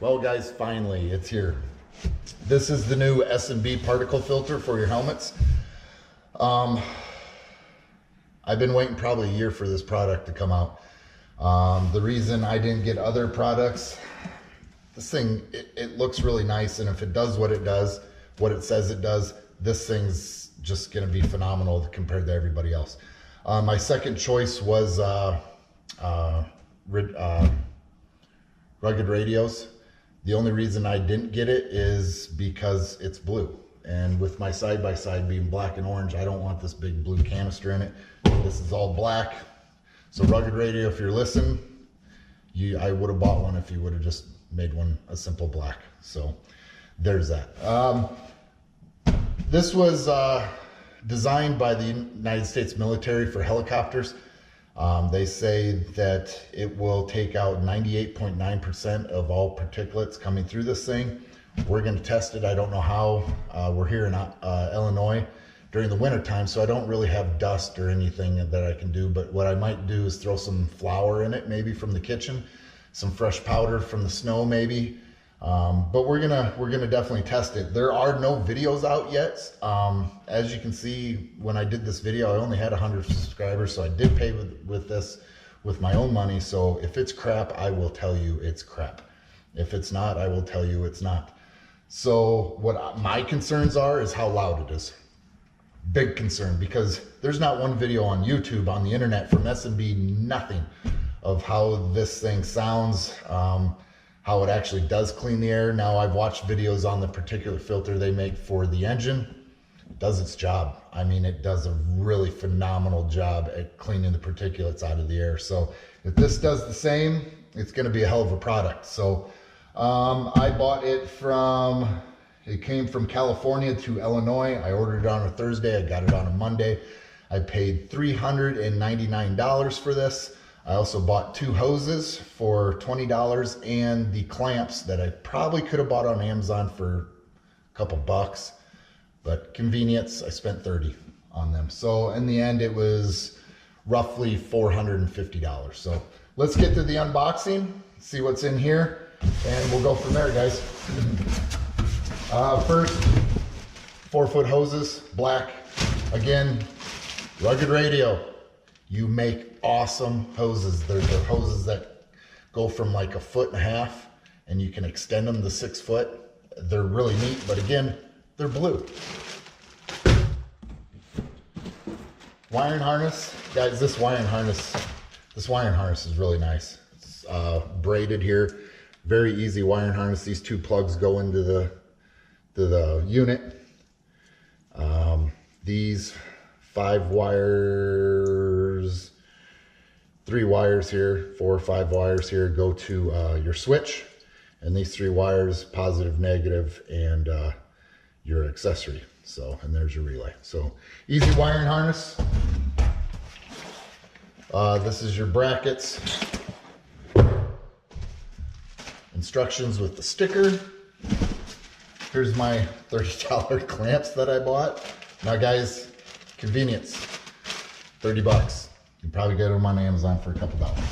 Well guys, finally it's here. This is the new S&B particle filter for your helmets. I've been waiting probably a year for this product to come out. The reason I didn't get other products, this thing, it looks really nice, and if it does what it does, what it says it does, this thing's just gonna be phenomenal compared to everybody else. My second choice was rugged radios. The only reason I didn't get it is because it's blue. And with my side-by-side being black and orange, I don't want this big blue canister in it. This is all black. So rugged radio, if you're listening, I would have bought one if you would have just made one a simple black. So there's that. This was designed by the United States military for helicopters. They say that it will take out 98.9% of all particulates coming through this thing. We're going to test it. I don't know how. We're here in Illinois during the winter time, so I don't really have dust or anything that I can do, but what I might do is throw some flour in it, maybe from the kitchen, some fresh powder from the snow maybe. But we're gonna definitely test it. There are no videos out yet. As you can see, when I did this video, I only had 100 subscribers, so I did pay with this with my own money. So if it's crap, I will tell you it's crap. If it's not, I will tell you it's not. So what my concerns are is how loud it is. Big concern, because there's not one video on YouTube, on the internet, from S&B, nothing of how this thing sounds, how it actually does clean the air. Now, I've watched videos on the particulate filter they make for the engine. It does its job. I mean, it does a really phenomenal job at cleaning the particulates out of the air. So if this does the same, it's gonna be a hell of a product. So I bought it it came from California to Illinois. I ordered it on a Thursday, I got it on a Monday. I paid $399 for this. I also bought 2 hoses for $20 and the clamps that I probably could have bought on Amazon for a couple bucks, but convenience, I spent $30 on them. So in the end, it was roughly $450. So let's get to the unboxing, see what's in here, and we'll go from there, guys. First, 4-foot hoses, black. Again, rugged radio. You make awesome hoses. They're the hoses that go from like 1.5 foot and you can extend them to 6 foot. They're really neat, but again, they're blue. Wiring harness. Guys, this wiring harness is really nice. It's braided here. Very easy wiring harness. These 2 plugs go into the unit. These 5 wires, 3 wires here, 4 or 5 wires here go to your switch, and these 3 wires, positive, negative, and your accessory. So, and there's your relay. So easy wiring harness. This is your brackets. Instructions with the sticker. Here's my $30 clamps that I bought. Now guys, convenience, 30 bucks. You can probably get them on Amazon for a couple dollars.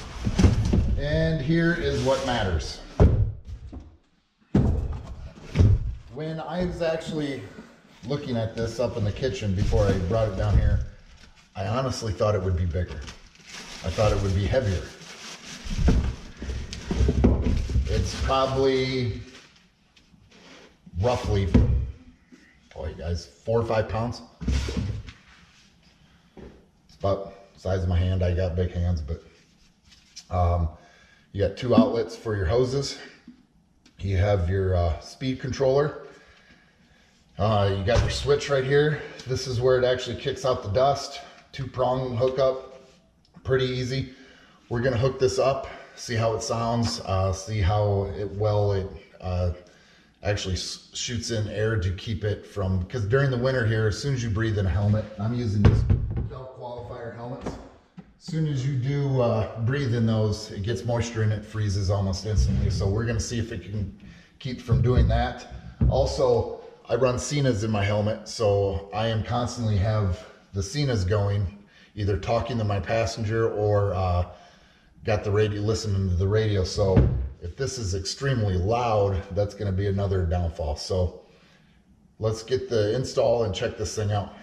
And here is what matters. When I was actually looking at this up in the kitchen before I brought it down here, I honestly thought it would be bigger. I thought it would be heavier. It's probably roughly, boy guys, 4 or 5 pounds. It's about the size of my hand. I got big hands, but you got 2 outlets for your hoses. You have your speed controller. You got your switch right here. This is where it actually kicks out the dust. 2-prong hookup, pretty easy. We're gonna hook this up, see how it sounds, see how it actually shoots in air to keep it from, because during the winter here, as soon as you breathe in a helmet, I'm using these belt qualifier helmets. As soon as you do breathe in those, it gets moisture and it freezes almost instantly. So we're gonna see if it can keep from doing that. Also, I run Cenas in my helmet, so I am constantly have the Cenas going, either talking to my passenger or got the radio, listening to the radio. So If this is extremely loud, that's going to be another downfall. So let's get the install and check this thing out.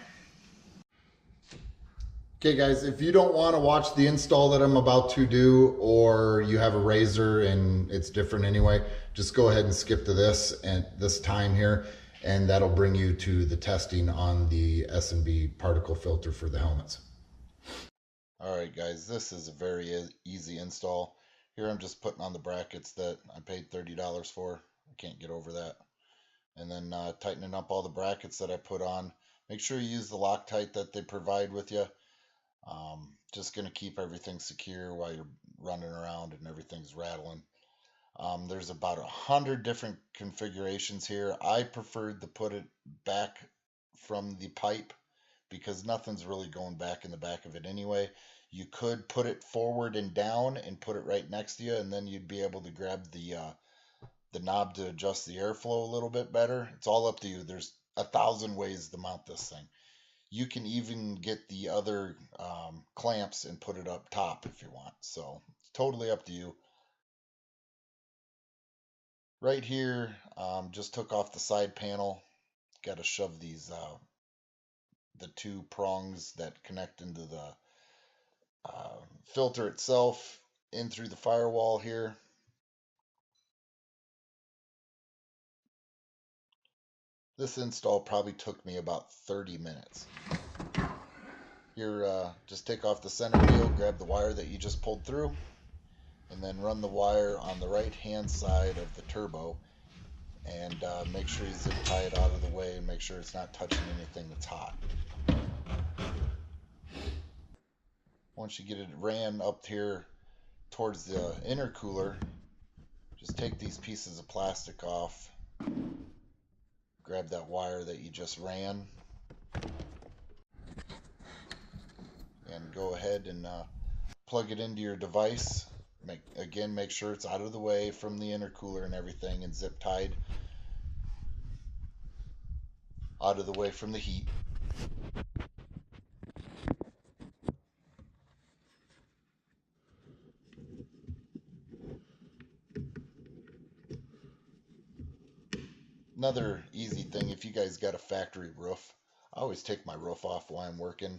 Okay guys, if you don't want to watch the install that I'm about to do, or you have a razor and it's different anyway, just go ahead and skip to this and this time here, and that'll bring you to the testing on the S&B particle filter for the helmets. All right guys, this is a very easy install. Here I'm just putting on the brackets that I paid $30 for. I can't get over that. And then tightening up all the brackets that I put on. Make sure you use the Loctite that they provide with you. Just going to keep everything secure while you're running around and everything's rattling. There's about 100 different configurations here. I preferred to put it back from the pipe because nothing's really going back in the back of it anyway. You could put it forward and down and put it right next to you, and then you'd be able to grab the knob to adjust the airflow a little bit better. It's all up to you. There's 1,000 ways to mount this thing. You can even get the other clamps and put it up top if you want. So it's totally up to you. Right here, just took off the side panel. Got to shove these the two prongs that connect into the filter itself in through the firewall here. This install probably took me about 30 minutes. Here, just take off the center wheel, grab the wire that you just pulled through, and then run the wire on the right hand side of the turbo, and make sure you zip tie it out of the way and make sure it's not touching anything that's hot. Once you get it ran up here towards the intercooler, just take these pieces of plastic off, grab that wire that you just ran, and go ahead and plug it into your device. Make sure it's out of the way from the intercooler and everything, and zip tied out of the way from the heat. Another easy thing, if you guys got a factory roof, I always take my roof off while I'm working,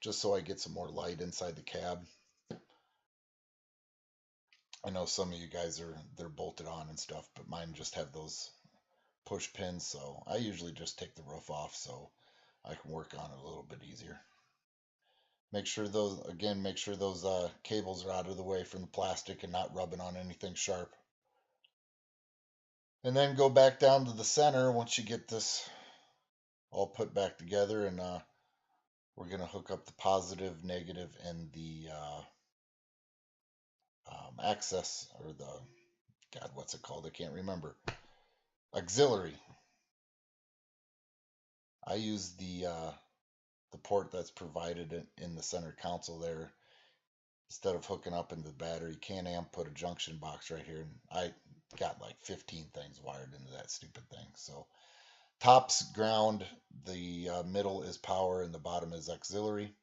just so I get some more light inside the cab. I know some of you guys they're bolted on and stuff, but mine just have those push pins, so I usually just take the roof off so I can work on it a little bit easier. Make sure those cables are out of the way from the plastic and not rubbing on anything sharp. And then go back down to the center once you get this all put back together, and we're going to hook up the positive, negative, and the access, or the, God, what's it called? I can't remember. Auxiliary. I use the port that's provided in the center console there. Instead of hooking up into the battery, Can-Am put a junction box right here, and I got like 15 things wired into that stupid thing. So top's ground, the middle is power, and the bottom is auxiliary.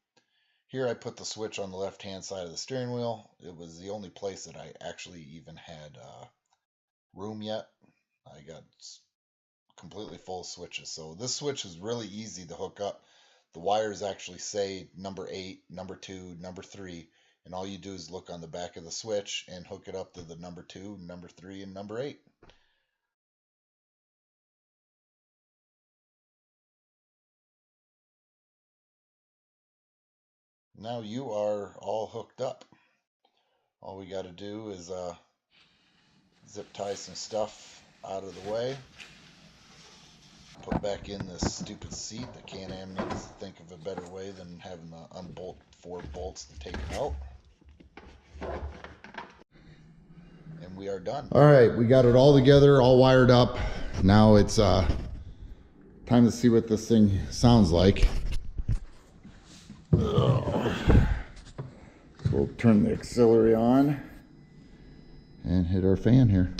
Here I put the switch on the left hand side of the steering wheel. It was the only place that I actually even had room yet. I got completely full of switches. So this switch is really easy to hook up. The wires actually say number 8, number 2, number 3, and all you do is look on the back of the switch and hook it up to the number 2, number 3, and number 8. Now you are all hooked up. All we got to do is zip tie some stuff out of the way. Put back in this stupid seat. The Can-Am needs to think of a better way than having to unbolt 4 bolts to take it out. And we are done. All right, we got it all together, all wired up. Now it's time to see what this thing sounds like. So we'll turn the auxiliary on and hit our fan here.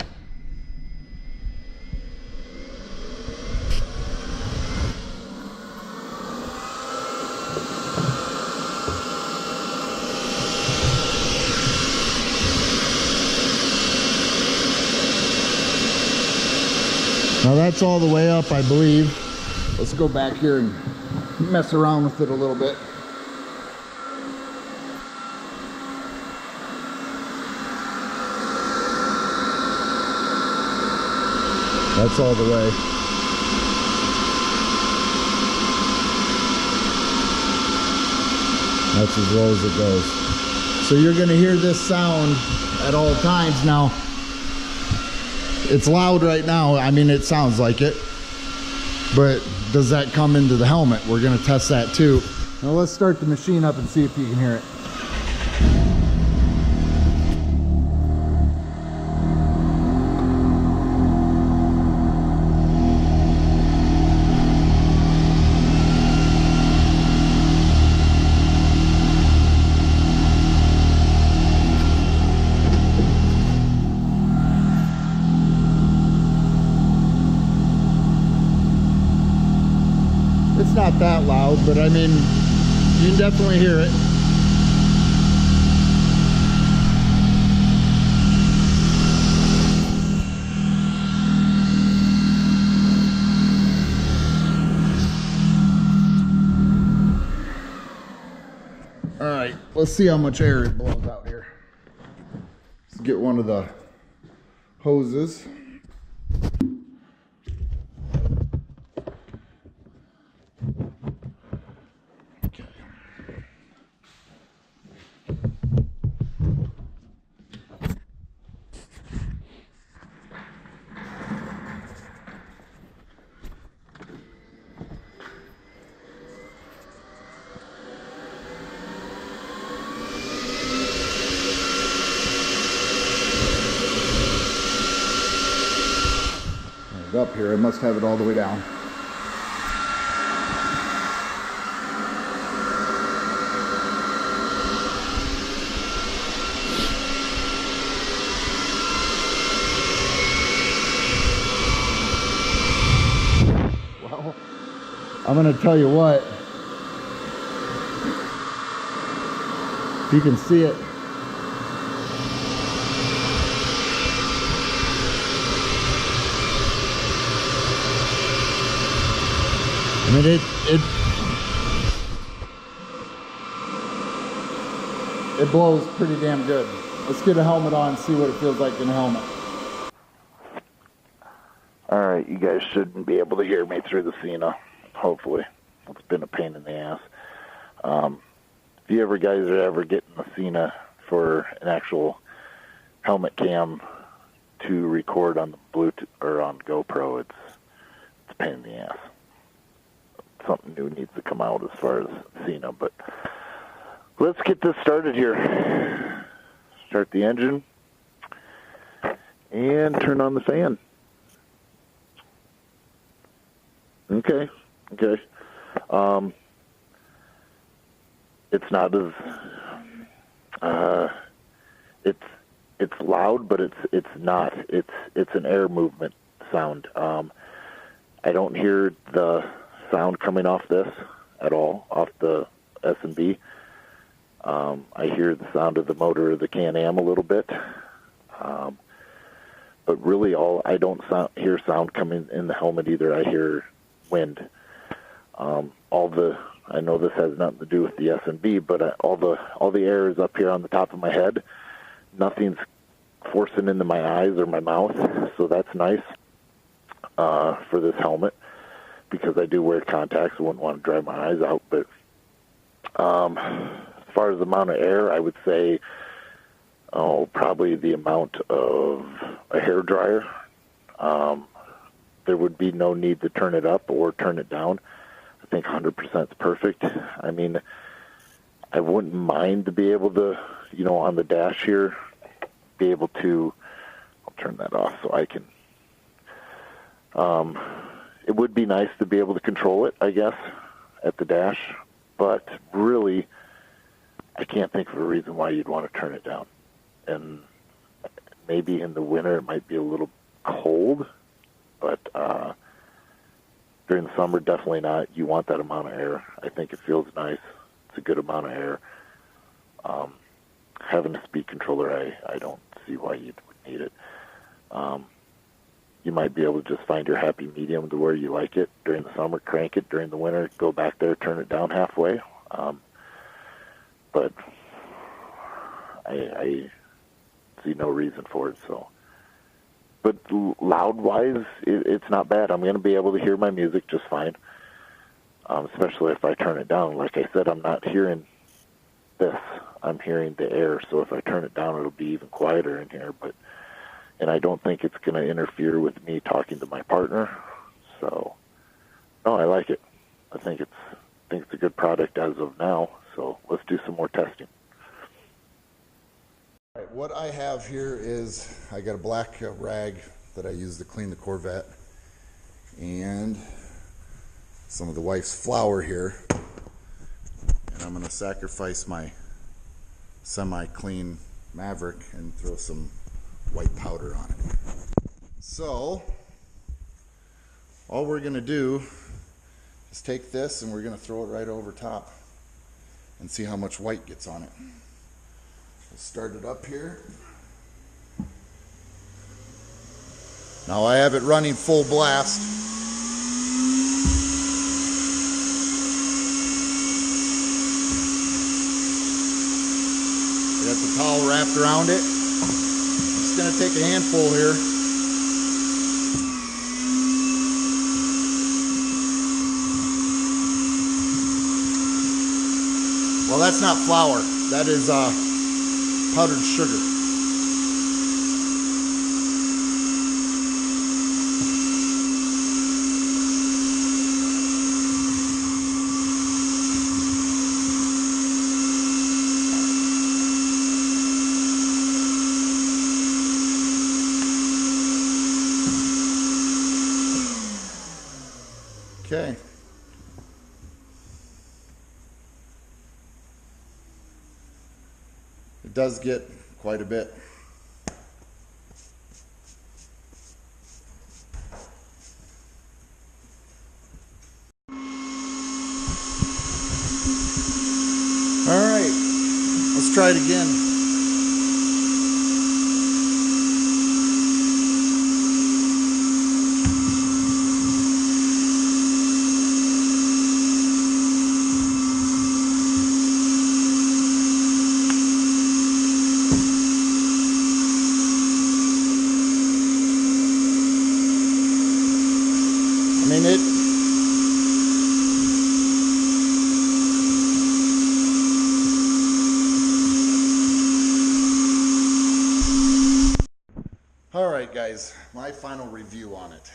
Now that's all the way up, I believe. Let's go back here and mess around with it a little bit. That's all the way. That's as low as it goes. So you're going to hear this sound at all times. Now, it's loud right now. I mean, it sounds like it. But does that come into the helmet? We're going to test that too. Now let's start the machine up and see if you can hear it. It's not that loud, but I mean, you can definitely hear it. All right, let's see how much air it blows out here. Let's get one of the hoses. Up here, I must have it all the way down. Well, I'm gonna tell you what, if you can see it, I mean, it blows pretty damn good. Let's get a helmet on and see what it feels like in a helmet. All right, you guys shouldn't be able to hear me through the Cena, hopefully. It's been a pain in the ass. If you guys are ever getting the Cena for an actual helmet cam to record on the Bluetooth or on GoPro, it's a pain in the ass. Something new needs to come out as far as Cena, but let's get this started here. Start the engine and turn on the fan. Okay. It's not as it's loud, but it's not. It's an air movement sound. I don't hear the sound coming off this at all, off the S&B. I hear the sound of the motor of the Can-Am a little bit, but really I don't hear sound coming in the helmet either. I hear wind. I know this has nothing to do with the S&B, but all the air is up here on the top of my head. Nothing's forcing into my eyes or my mouth, so that's nice for this helmet, because I do wear contacts. I wouldn't want to dry my eyes out. But as far as the amount of air, I would say probably the amount of a hair dryer. There would be no need to turn it up or turn it down. I think 100% is perfect. I mean, I wouldn't mind to be able to, on the dash here, be able to, I'll turn that off so I can, it would be nice to be able to control it, I guess, at the dash, but really, I can't think of a reason why you'd want to turn it down. And maybe in the winter it might be a little cold, but during the summer, definitely not. You want that amount of air. I think it feels nice. It's a good amount of air. Having a speed controller, I don't see why you would need it. you might be able to just find your happy medium to where you like it. During the summer, crank it. During the winter, go back there, turn it down halfway. But I see no reason for it. So, but loud-wise, it's not bad. I'm going to be able to hear my music just fine, especially if I turn it down. Like I said, I'm not hearing this. I'm hearing the air. So if I turn it down, it'll be even quieter in here. And I don't think it's going to interfere with me talking to my partner. So, no, I like it. I think it's a good product as of now. So let's do some more testing. All right, what I have here is I got a black rag that I use to clean the Corvette, and some of the wife's flour here, and I'm going to sacrifice my semi-clean Maverick and throw some white powder on it. So all we're going to do is take this and we're going to throw it right over top and see how much white gets on it. We'll start it up here. Now I have it running full blast. I got the towel wrapped around it. I'm just going to take a handful here. Well, that's not flour. That is powdered sugar. Okay. It does get quite a bit. All right, let's try it again. I mean, all right, guys, my final review on it.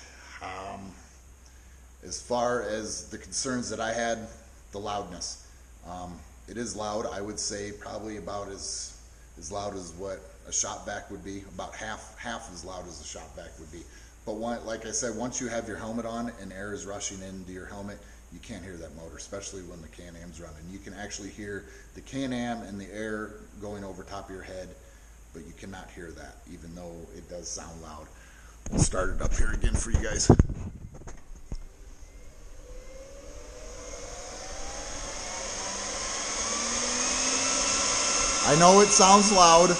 As far as the concerns that I had, the loudness. It is loud. I would say probably about as loud as what a shop vac would be, about half as loud as a shop vac would be. But like I said, once you have your helmet on and air is rushing into your helmet, you can't hear that motor, especially when the Can-Am's running. You can actually hear the Can-Am and the air going over top of your head, but you cannot hear that, even though it does sound loud. We'll start it up here again for you guys. I know it sounds loud,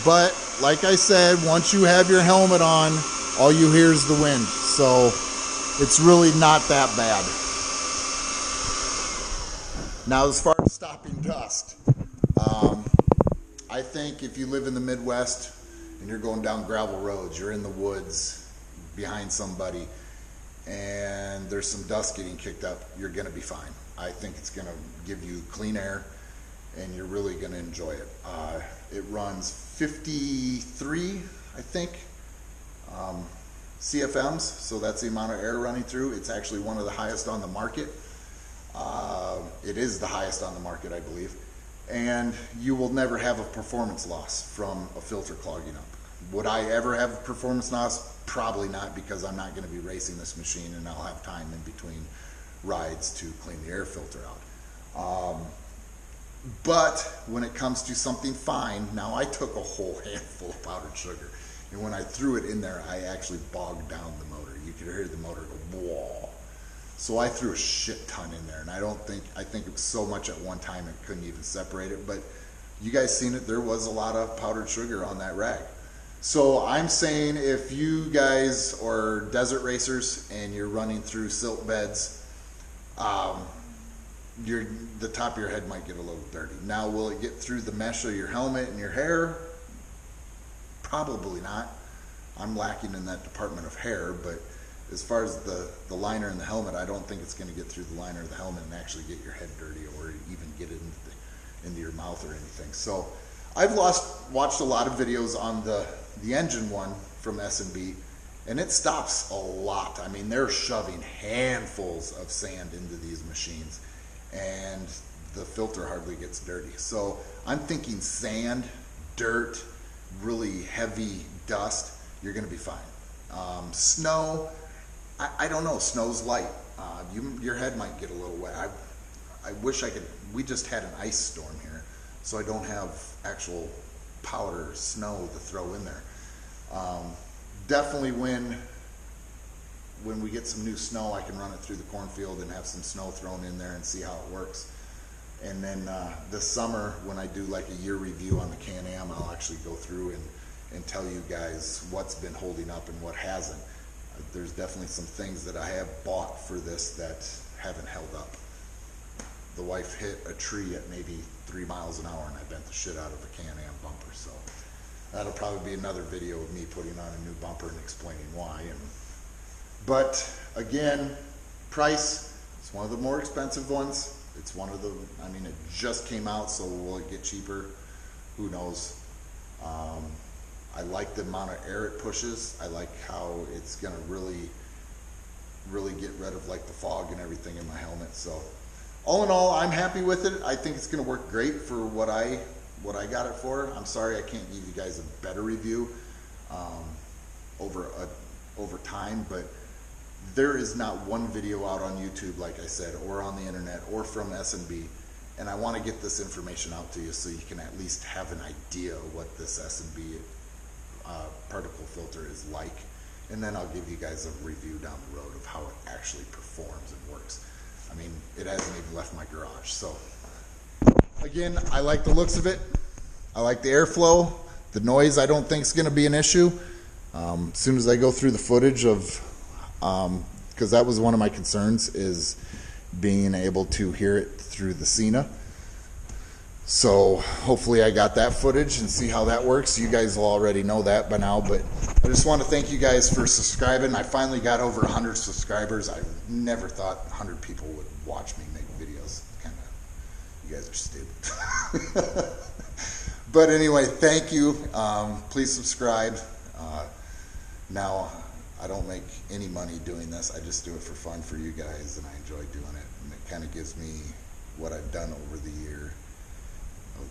but like I said, once you have your helmet on, all you hear is the wind, so it's really not that bad. Now, as far as stopping dust, I think if you live in the Midwest and you're going down gravel roads, you're in the woods behind somebody, and there's some dust getting kicked up, you're going to be fine. I think it's going to give you clean air, and you're really going to enjoy it. It runs 53, I think. CFMs, so that's the amount of air running through. It's actually one of the highest on the market. It is the highest on the market, I believe. And you will never have a performance loss from a filter clogging up. Would I ever have a performance loss? Probably not, because I'm not going to be racing this machine and I'll have time in between rides to clean the air filter out. But when it comes to something fine, now I took a whole handful of powdered sugar, and when I threw it in there, I actually bogged down the motor. You could hear the motor go, whoa. So I threw a shit ton in there, and I think it was so much at one time it couldn't even separate it. But you guys seen it, there was a lot of powdered sugar on that rag. So I'm saying if you guys are desert racers and you're running through silt beds, the top of your head might get a little dirty. Now, will it get through the mesh of your helmet and your hair? Probably not. I'm lacking in that department of hair, but as far as the liner in the helmet, I don't think it's going to get through the liner of the helmet and actually get your head dirty or even get it into your mouth or anything. So I've watched a lot of videos on the engine one from S&B, and it stops a lot. I mean, they're shoving handfuls of sand into these machines, and the filter hardly gets dirty. So I'm thinking sand, dirt, really heavy dust, you're going to be fine. Snow, I don't know. Snow's light. Your head might get a little wet. I wish I could. We just had an ice storm here, so I don't have actual powder snow to throw in there. Definitely when we get some new snow, I can run it through the cornfield and have some snow thrown in there and see how it works. And then this summer, when I do like a year review on the Can-Am, I'll actually go through and tell you guys what's been holding up and what hasn't. There's definitely some things that I have bought for this that haven't held up. The wife hit a tree at maybe 3 miles an hour and I bent the shit out of a Can-Am bumper. So that'll probably be another video of me putting on a new bumper and explaining why. But again, price, it's one of the more expensive ones. It's one of the, I mean, it just came out, so will it get cheaper? Who knows? I like the amount of air it pushes. I like how it's gonna really get rid of like the fog and everything in my helmet. So all in all, I'm happy with it. I think it's gonna work great for what I got it for. I'm sorry I can't give you guys a better review over time, but there is not one video out on YouTube, like I said, or on the internet, or from S&B, and I want to get this information out to you so you can at least have an idea what this S&B particle filter is like, and then I'll give you guys a review down the road of how it actually performs and works. I mean, it hasn't even left my garage. So again, I like the looks of it. I like the airflow. The noise I don't think is going to be an issue. As soon as I go through the footage of, because that was one of my concerns, is being able to hear it through the Cena. So hopefully I got that footage and see how that works. You guys will already know that by now, but I just want to thank you guys for subscribing. I finally got over 100 subscribers. I never thought 100 people would watch me make videos. Kind of, you guys are stupid. But anyway, thank you. Please subscribe. Now, I don't make any money doing this. I just do it for fun for you guys, and I enjoy doing it. And it kind of gives me what I've done over the year,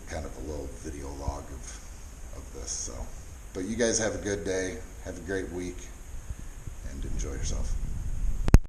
kind of a little video log of this. So, but you guys have a good day, have a great week, and enjoy yourself.